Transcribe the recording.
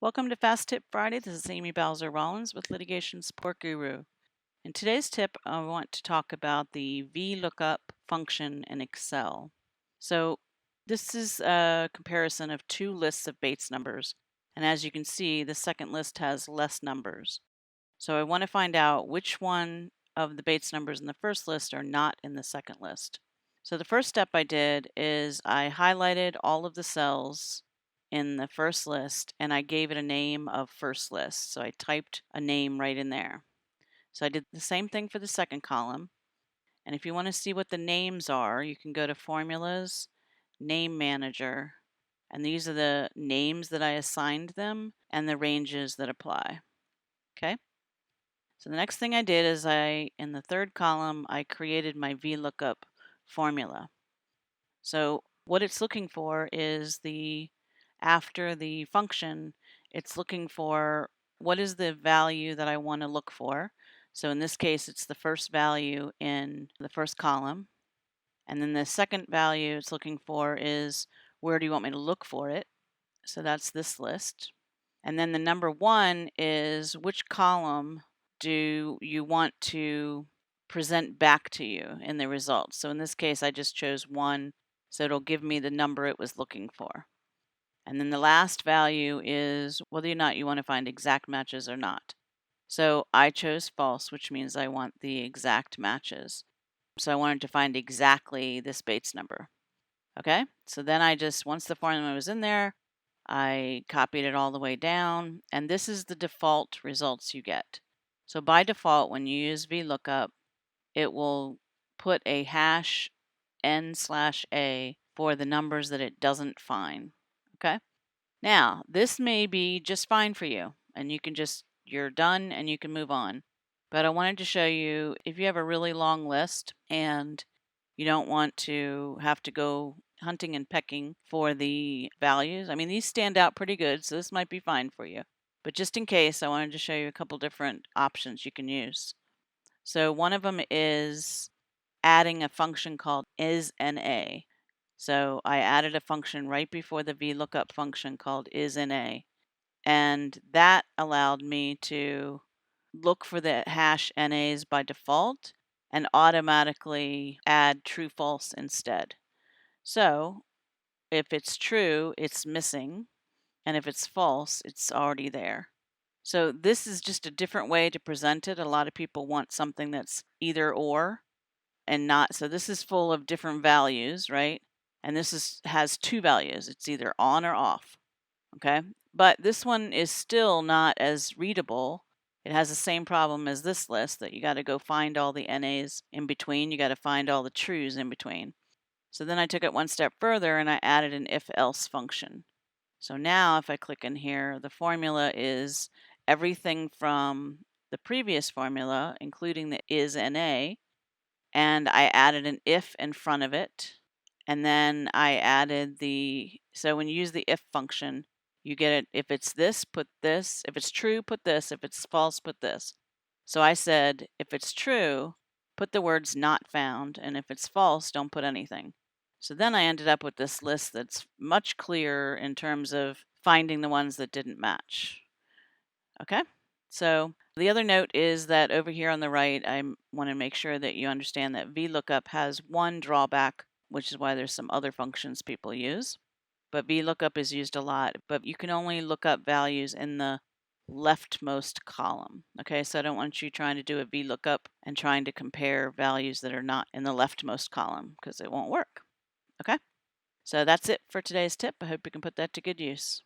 Welcome to Fast Tip Friday. This is Amy Bowser-Rollins with Litigation Support Guru. In today's tip, I want to talk about the Vlookup function in Excel. So this is a comparison of two lists of Bates numbers. And as you can see, the second list has less numbers. So I want to find out which one of the Bates numbers in the first list are not in the second list. So the first step I did is I highlighted all of the cells in the first list and I gave it a name of first list. So I typed a name right in there. So I did the same thing for the second column. And if you want to see what the names are, you can go to Formulas, Name Manager, and these are the names that I assigned them and the ranges that apply. Okay? So the next thing I did is in the third column, I created my Vlookup formula. So what it's looking for is after the function, it's looking for what is the value that I want to look for. So in this case, it's the first value in the first column. And then the second value it's looking for is where do you want me to look for it? So that's this list. And then the number one is which column do you want to present back to you in the results. So in this case, I just chose 1, so it'll give me the number it was looking for. And then the last value is whether or not you want to find exact matches or not. So I chose false, which means I want the exact matches. So I wanted to find exactly this Bates number. Okay, so then once the formula was in there, I copied it all the way down, and this is the default results you get. So by default, when you use VLOOKUP, it will put a hash n/a for the numbers that it doesn't find. Okay? Now, this may be just fine for you, and you're done and you can move on. But I wanted to show you if you have a really long list and you don't want to have to go hunting and pecking for the values. I mean, these stand out pretty good, so this might be fine for you. But just in case, I wanted to show you a couple different options you can use. So one of them is adding a function called isNA. So I added a function right before the VLOOKUP function called isNA. And that allowed me to look for the hash NAs by default and automatically add true false instead. So if it's true, it's missing. And if it's false, it's already there. So this is just a different way to present it. A lot of people want something that's either or and not. So this is full of different values, right? And this has two values. It's either on or off. Okay. But this one is still not as readable. It has the same problem as this list that you got to go find all the NAs in between. You got to find all the trues in between. So then I took it one step further and I added an if-else function. So now if I click in here, the formula is everything from the previous formula, including the isNA, and I added an if in front of it. And then I added so when you use the if function, you get it, if it's this, put this, if it's true, put this, if it's false, put this. So I said, if it's true, put the words not found, and if it's false, don't put anything. So then I ended up with this list that's much clearer in terms of finding the ones that didn't match. Okay, so the other note is that over here on the right, I want to make sure that you understand that VLOOKUP has one drawback, which is why there's some other functions people use. But VLOOKUP is used a lot, but you can only look up values in the leftmost column. Okay, so I don't want you trying to do a VLOOKUP and trying to compare values that are not in the leftmost column because it won't work. Okay, so that's it for today's tip. I hope you can put that to good use.